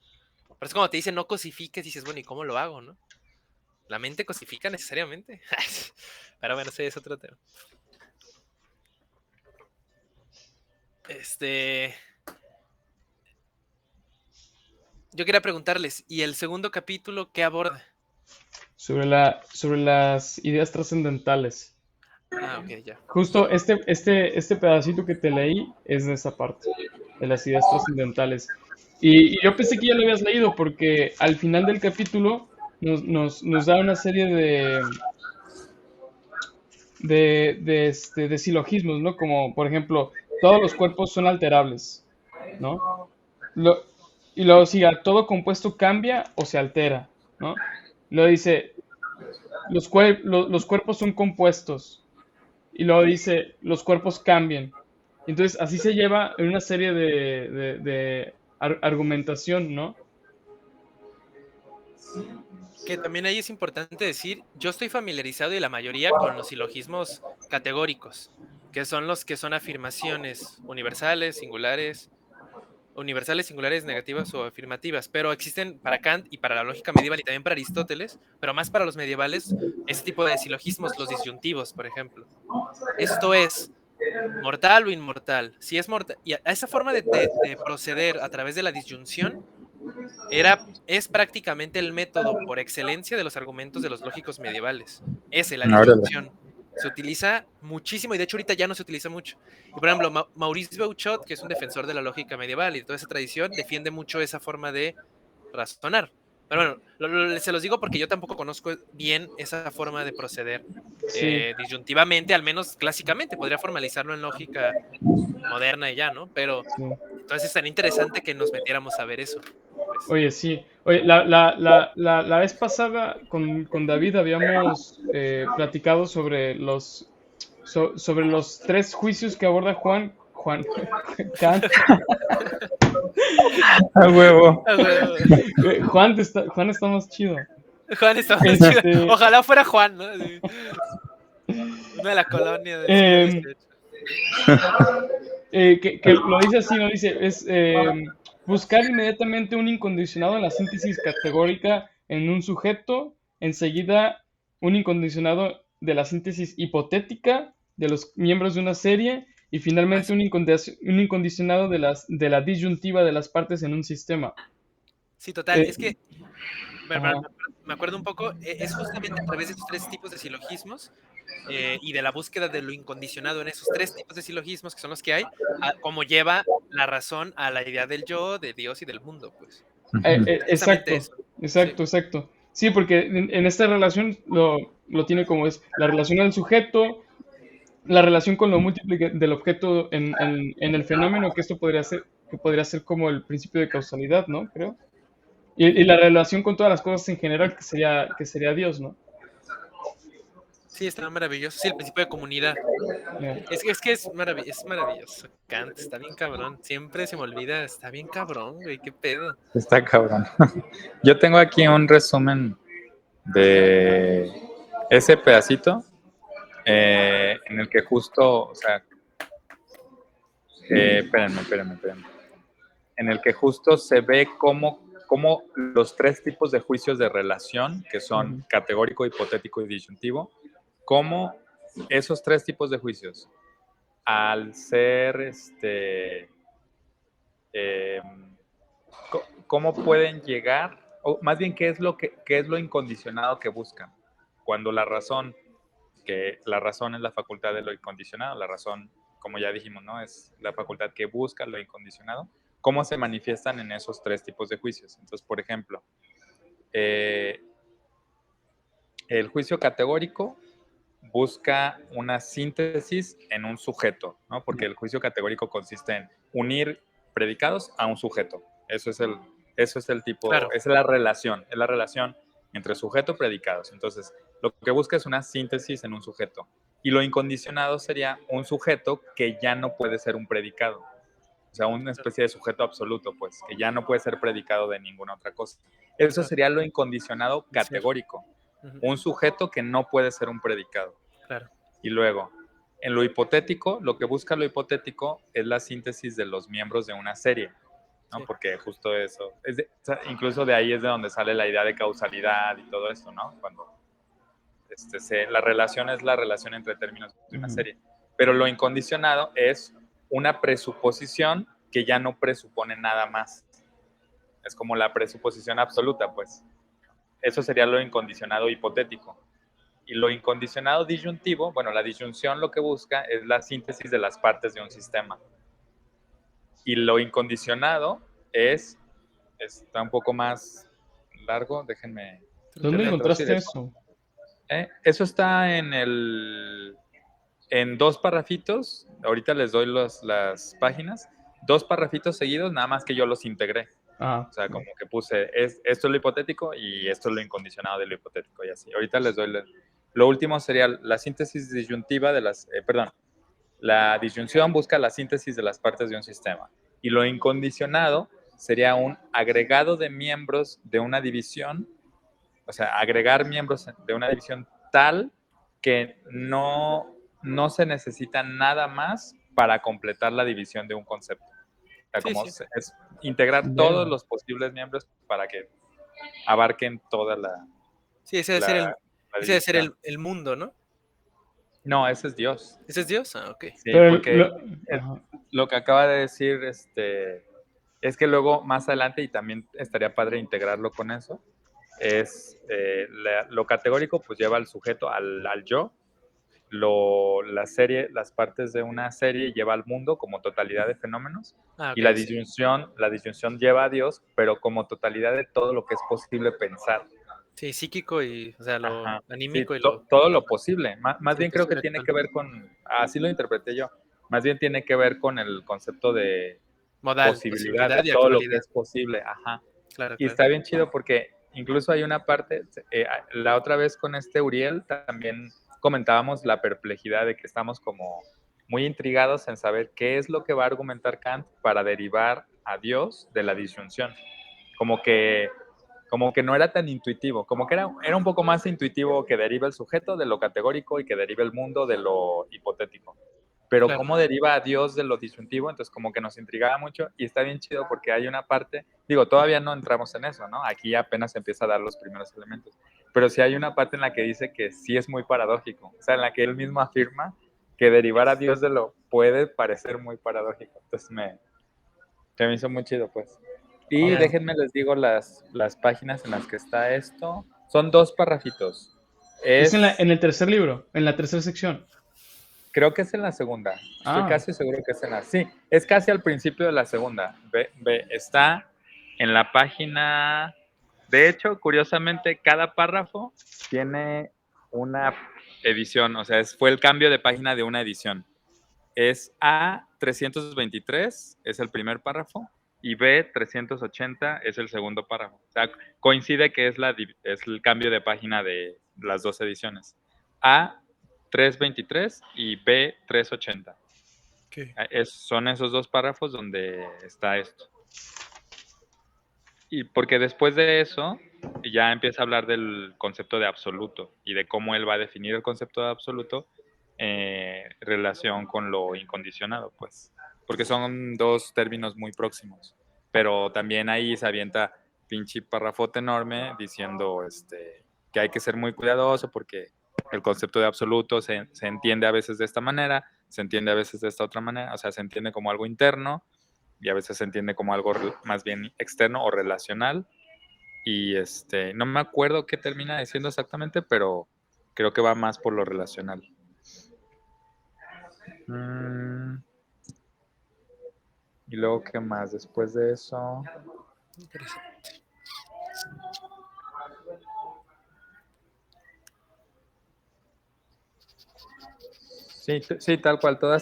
Pero es como te dicen, no cosifiques, dices, bueno, ¿y cómo lo hago, no? ¿La mente cosifica necesariamente? Pero bueno, ese es otro tema. Yo quería preguntarles, ¿y el segundo capítulo qué aborda? Sobre las ideas trascendentales. Ah, ok, ya. Justo este pedacito que te leí es de esa parte, de las ideas trascendentales. Y yo pensé que ya lo habías leído porque al final del capítulo nos da una serie de silogismos, ¿no? Como, por ejemplo, todos los cuerpos son alterables, ¿no? Lo- y luego siga, todo compuesto cambia o se altera, ¿no? Luego dice, los cuerpos son compuestos. Y luego dice, los cuerpos cambian. Entonces, así se lleva en una serie de argumentación, ¿no? Que también ahí es importante decir, yo estoy familiarizado y la mayoría con los silogismos categóricos, que son los que son afirmaciones universales, singulares, negativas o afirmativas, pero existen para Kant y para la lógica medieval y también para Aristóteles, pero más para los medievales, ese tipo de silogismos, los disyuntivos, por ejemplo. Esto es mortal o inmortal. Si es mortal, y a esa forma de proceder a través de la disyunción es prácticamente el método por excelencia de los argumentos de los lógicos medievales. La disyunción. Se utiliza muchísimo y de hecho ahorita ya no se utiliza mucho. Y por ejemplo, Maurice Beuchot, que es un defensor de la lógica medieval y de toda esa tradición, defiende mucho esa forma de razonar. Pero bueno, se los digo porque yo tampoco conozco bien esa forma de proceder Sí. disyuntivamente, al menos clásicamente. Podría formalizarlo en lógica moderna y ya, ¿no? Pero Sí. entonces es tan interesante que nos metiéramos a ver eso. Pues. Oye, sí. Oye, la vez pasada con David habíamos platicado sobre los tres juicios que aborda Juan Kant. A huevo. Juan está más chido. Juan está más chido. Ojalá fuera Juan, ¿no? Sí. Una de la colonia del siglo XVIII. Que lo dice así, ¿no? Dice, es buscar inmediatamente un incondicionado en la síntesis categórica en un sujeto, enseguida un incondicionado de la síntesis hipotética de los miembros de una serie y finalmente un incondicionado de la disyuntiva de las partes en un sistema. Sí, total. Es que me acuerdo un poco, es justamente a través de estos tres tipos de silogismos y de la búsqueda de lo incondicionado en esos tres tipos de silogismos que son los que hay, como lleva la razón a la idea del yo, de Dios y del mundo, pues. Exacto, eso. exacto, Sí. exacto. Sí, porque en esta relación lo tiene como es la relación del sujeto, la relación con lo múltiple del objeto en el fenómeno, que esto podría ser como el principio de causalidad, ¿no? Creo. Y la relación con todas las cosas en general, que sería Dios, ¿no? Sí, está maravilloso. Sí, el principio de comunidad. Ya. Es que es maravilloso. Kant está bien cabrón. Siempre se me olvida. Está bien cabrón, güey. ¿Qué pedo? Está cabrón. Yo tengo aquí un resumen de ese pedacito en el que justo, o sea, espérenme. En el que justo se ve cómo los tres tipos de juicios de relación, que son Ujú. categórico, hipotético y disyuntivo, cómo esos tres tipos de juicios, al ser, eh, cómo pueden llegar, o más bien qué es lo incondicionado que buscan, cuando la razón es la facultad de lo incondicionado, la razón, como ya dijimos, ¿no? Es la facultad que busca lo incondicionado. ¿Cómo se manifiestan en esos tres tipos de juicios? Entonces, por ejemplo, eh, el juicio categórico busca una síntesis en un sujeto, ¿no? Porque Ya. el juicio categórico consiste en unir predicados a un sujeto. Eso es el tipo, Claro. es la relación entre sujeto y predicados. Entonces, lo que busca es una síntesis en un sujeto. Y lo incondicionado sería un sujeto que ya no puede ser un predicado. O sea, una especie de sujeto absoluto, pues, que ya no puede ser predicado de ninguna otra cosa. Eso Claro. sería lo incondicionado El ser. categórico. Ujú. Un sujeto que no puede ser un predicado. Claro. Y luego, en lo hipotético, lo que busca lo hipotético es la síntesis de los miembros de una serie, ¿no? Sí. Porque justo eso, o sea, incluso de ahí es de donde sale la idea de causalidad y todo esto, ¿no? Cuando la relación es la relación entre términos de una Ujú. serie. Pero lo incondicionado es una presuposición que ya no presupone nada más. Es como la presuposición absoluta, pues. Eso sería lo incondicionado hipotético. Y lo incondicionado disyuntivo, bueno, la disyunción lo que busca es la síntesis de las partes de un sistema. Y lo incondicionado está un poco más largo, déjenme Tú te ¿Dónde lees. traducir encontraste eso. eso? Eso está en dos parrafitos, ahorita les doy las páginas, dos parrafitos seguidos, nada más que yo los integré. Ah, O sea, como ya. que puse, esto es lo hipotético y esto es lo incondicionado de lo hipotético y así. Ahorita les doy, lo último sería la síntesis disyuntiva perdón, la disyunción busca la síntesis de las partes de un sistema. Y lo incondicionado sería un agregado de miembros de una división, o sea, agregar miembros de una división tal que no se necesita nada más para completar la división de un concepto. O sea, Sí, como sí. es integrar todos Veo. los posibles miembros para que abarquen toda Sí, ese debe ser la, el, la ese debe ser división. el mundo, ¿no? No, ese es Dios. ¿Ese es Dios? Ah, ok. Sí, Pero porque ajá. lo que acaba de decir es que luego más adelante, y también estaría padre integrarlo con eso, es lo categórico pues lleva al sujeto, al yo, las partes de una serie lleva al mundo como totalidad de fenómenos, Ah, y ok, sí. la disyunción lleva a Dios, pero como totalidad de todo lo que es posible pensar. Sí, psíquico y, o sea, lo Ajá. Sí, anímico y lo, todo lo posible. Más sí, lo bien creo que posible tiene actual. que ver así lo interpreté yo, más bien tiene que ver con el concepto de Modal, posibilidad, posibilidad de y todo lo que actualidad. es posible. Ajá. Claro, Y claro. está bien chido porque incluso hay una parte, la otra vez con Uriel también comentábamos la perplejidad de que estamos como muy intrigados en saber qué es lo que va a argumentar Kant para derivar a Dios de la disyunción. Como que, como que no era tan intuitivo, como que era un poco más intuitivo que deriva el sujeto de lo categórico y que deriva el mundo de lo hipotético. Pero Claro. cómo deriva a Dios de lo disyuntivo, entonces como que nos intrigaba mucho y está bien chido porque hay una parte, digo, todavía no entramos en eso, ¿no? Aquí apenas empieza a dar los primeros elementos, pero sí hay una parte en la que dice que sí es muy paradójico, o sea, en la que él mismo afirma que derivar a Dios de lo puede parecer muy paradójico, entonces se me hizo muy chido, pues. Y Ya. Ah, déjenme les digo las páginas en las que está esto, son dos parrafitos, es en es, en el tercer libro, en la tercera sección. creo que es en la segunda. Estoy Ah, casi seguro que es en la. Sí, es casi al principio de la segunda. Ve, está en la página. De hecho, curiosamente, cada párrafo tiene una edición, o sea, fue el cambio de página de una edición. Es A323, es el primer párrafo, y B380 es el segundo párrafo. O sea, coincide que es el cambio de página de las dos ediciones. A323 y B380. ¿Qué? Son esos dos párrafos donde está esto. Y porque después de eso ya empieza a hablar del concepto de absoluto y de cómo él va a definir el concepto de absoluto en relación con lo incondicionado, pues. Porque son dos términos muy próximos. Pero también ahí se avienta pinche parrafote enorme diciendo que hay que ser muy cuidadoso porque el concepto de absoluto se entiende a veces de esta manera, se entiende a veces de esta otra manera, o sea, se entiende como algo interno y a veces se entiende como algo más bien externo o relacional. Y no me acuerdo qué termina diciendo exactamente, pero creo que va más por lo relacional. Y luego, ¿qué más? Después de eso. Interesante. Sí, sí, tal cual. Toda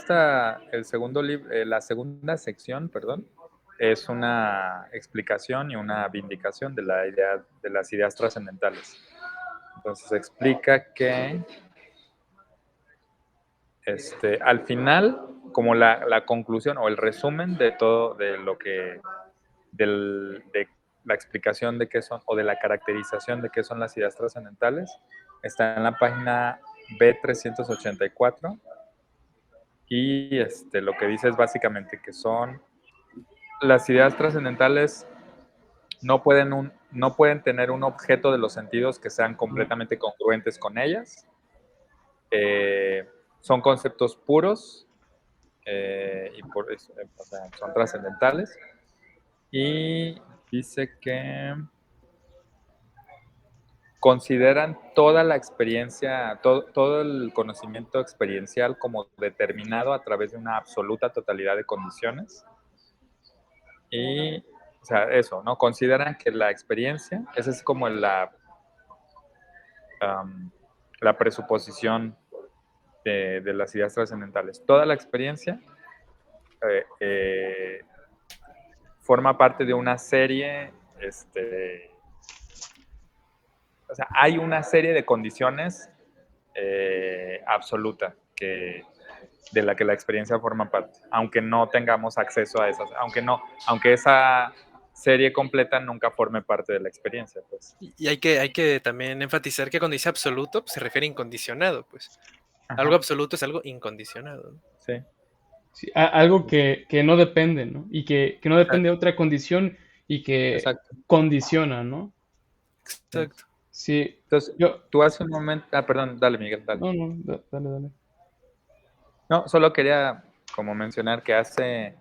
el segundo libro, la segunda sección, perdón, es una explicación y una vindicación de la idea, de las ideas trascendentales. Entonces explica que al final, como la conclusión o el resumen de todo, de lo que, de la explicación de qué son, o de la caracterización de qué son las ideas trascendentales, está en la página B384 y lo que dice es básicamente que son las ideas trascendentales no pueden tener un objeto de los sentidos que sean completamente congruentes con ellas. Son conceptos puros y por eso, o sea, son trascendentales. Y dice que consideran toda la experiencia, todo el conocimiento experiencial como determinado a través de una absoluta totalidad de condiciones. Y, o sea, eso, ¿no? Consideran que la experiencia, esa es como la presuposición de las ideas trascendentales. Toda la experiencia eh, eh, forma parte de una serie, o sea, hay una serie de condiciones absoluta de la que la experiencia forma parte, aunque no tengamos acceso a esas, aunque esa serie completa nunca forme parte de la experiencia, pues. Y hay que también enfatizar que cuando dice absoluto, pues, se refiere a incondicionado, pues. Algo Ajá, absoluto es algo incondicionado, ¿no? sí. Sí, algo que no depende, ¿no? Y que no depende de otra condición y que Exacto. condiciona, ¿no? Sí. Exacto. Sí, Entonces, yo, tú hace un momento, perdón, dale, Miguel, dale. no, no, dale, dale. No, solo quería como mencionar que hace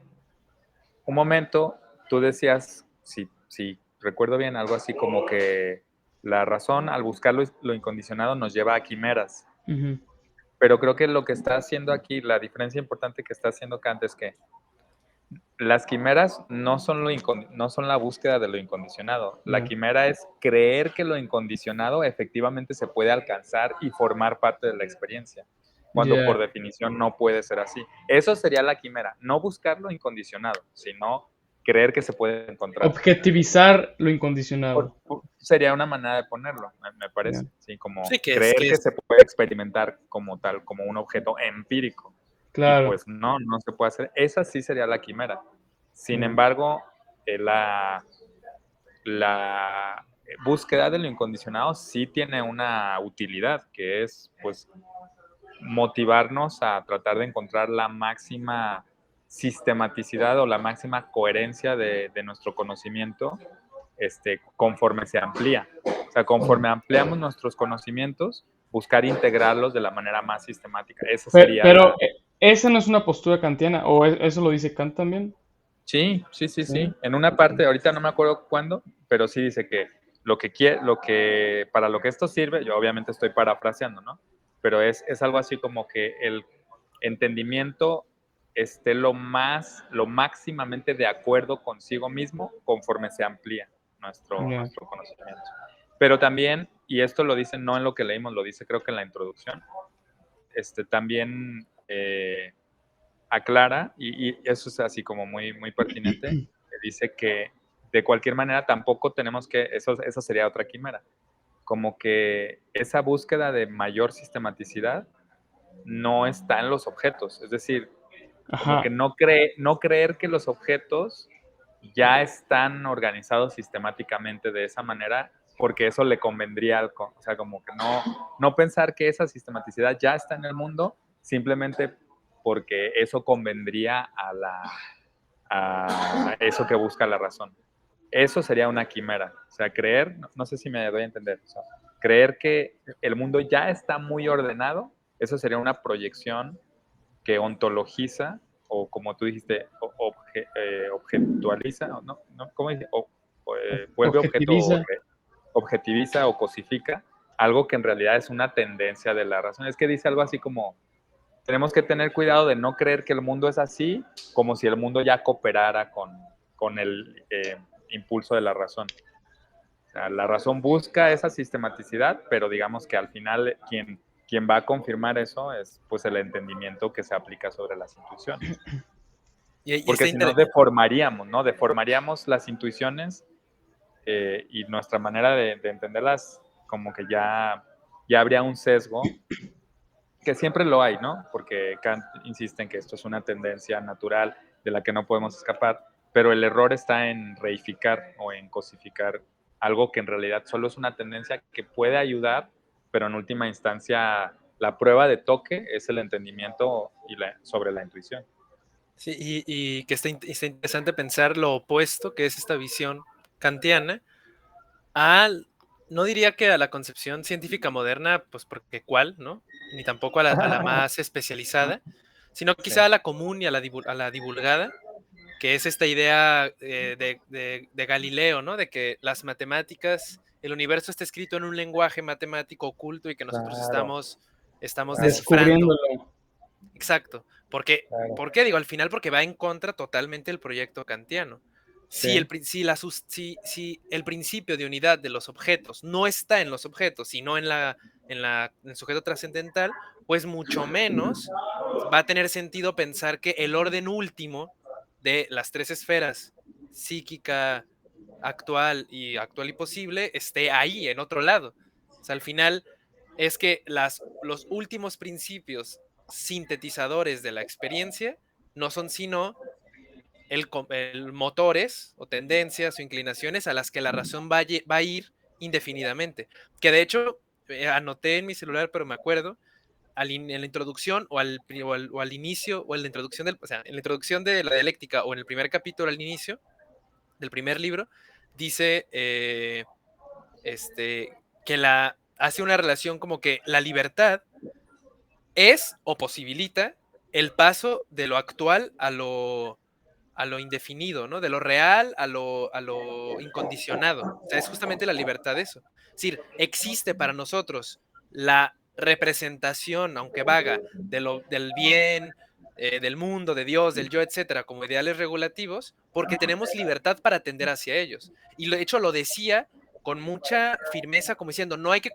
un momento tú decías, si recuerdo bien, algo así como que la razón al buscar lo incondicionado nos lleva a quimeras. Ujú, Pero creo que lo que está haciendo aquí, la diferencia importante que está haciendo Kant es que las quimeras no son, no son la búsqueda de lo incondicionado. La ya, quimera es creer que lo incondicionado efectivamente se puede alcanzar y formar parte de la experiencia, cuando por ya. definición no puede ser así. Eso sería la quimera, no buscar lo incondicionado, sino creer que se puede encontrar. Objetivizar lo incondicionado. Sería una manera de ponerlo, me Ya, parece, ¿sí? Como Sí, que es, creer que que es, se puede experimentar como tal, como un objeto empírico. Y claro. pues no se puede hacer. Esa sí sería la quimera. Sin Ya. embargo, la búsqueda de lo incondicionado sí tiene una utilidad, que es pues motivarnos a tratar de encontrar la máxima sistematicidad o la máxima coherencia de nuestro conocimiento conforme se amplía. O sea, Ya. conforme ampliamos nuestros conocimientos, buscar integrarlos de la manera más sistemática. Esa sería Pero, la... esa no es una postura kantiana, o eso lo dice Kant también. Sí, sí, sí, Sí. sí. En una parte, ahorita no me acuerdo cuándo, pero sí dice que para lo que esto sirve, yo obviamente estoy parafraseando, ¿no? Pero es algo así como que el entendimiento esté lo máximamente de acuerdo consigo mismo conforme se amplía. Ya. nuestro conocimiento. Pero también, y esto lo dice no en lo que leímos, lo dice creo que en la introducción, también aclara, y eso es así como muy, muy pertinente, que dice que de cualquier manera tampoco tenemos que, esa sería otra quimera, como que esa búsqueda de mayor sistematicidad no está en los objetos, es decir, como Ajá. que no creer que los objetos ya están organizados sistemáticamente de esa manera, porque eso le convendría, o sea, como que no pensar que esa sistematicidad ya está en el mundo, simplemente porque eso convendría a eso que busca la razón. Eso sería una quimera, o sea, creer, no sé si me doy a entender, o sea, creer que el mundo ya está muy ordenado, eso sería una proyección que ontologiza, o como tú dijiste, objetualiza, ¿no? ¿Cómo dice? Vuelve objeto, Objetiviza. objetiviza o cosifica algo que en realidad es una tendencia de la razón. Es que dice algo así como, tenemos que tener cuidado de no creer que el mundo es así, como si el mundo ya cooperara con el impulso de la razón. O sea, la razón busca esa sistematicidad, pero digamos que al final quien va a confirmar eso es pues el entendimiento que se aplica sobre las intuiciones. Y Porque está si no deformaríamos, ¿no? Deformaríamos las intuiciones y nuestra manera de entenderlas como que ya habría un sesgo, que siempre lo hay, ¿no? Porque Kant insiste en que esto es una tendencia natural de la que no podemos escapar, pero el error está en reificar o en cosificar algo que en realidad solo es una tendencia que puede ayudar, pero en última instancia la prueba de toque es el entendimiento sobre la intuición. Sí, y que está interesante pensar lo opuesto, que es esta visión kantiana, al, no diría que a la concepción científica moderna, pues porque cuál, ¿no? Ni tampoco a la más especializada, sino Sí, quizá a la común y a la divulgada, que es esta idea de Galileo, ¿no? De que las matemáticas, el universo está escrito en un lenguaje matemático oculto y que nosotros claro, estamos claro, descifrando. Descubriéndolo. Exacto. Porque, claro. ¿por qué? Digo, al final porque va en contra totalmente del proyecto kantiano. Si Sí, si el principio de unidad de los objetos no está en los objetos, sino en el sujeto trascendental, pues mucho menos va a tener sentido pensar que el orden último de las tres esferas, psíquica, actual y posible, esté ahí, en otro lado. O sea, al final es que los últimos principios sintetizadores de la experiencia no son sino el motores o tendencias o inclinaciones a las que la razón va a ir indefinidamente. Que de hecho, anoté en mi celular, pero me acuerdo, en la introducción o al inicio, o en la introducción o sea, en la introducción de la dialéctica o en el primer capítulo al inicio del primer libro, dice que hace una relación como que la libertad es o posibilita el paso de lo actual a lo indefinido, ¿no? De lo real a lo incondicionado. O sea, es justamente la libertad de eso. Es decir, existe para nosotros la representación, aunque vaga, del bien, del mundo, de Dios, del yo, etcétera, como ideales regulativos, porque tenemos libertad para tender hacia ellos. Y de hecho lo decía con mucha firmeza, como diciendo, no hay que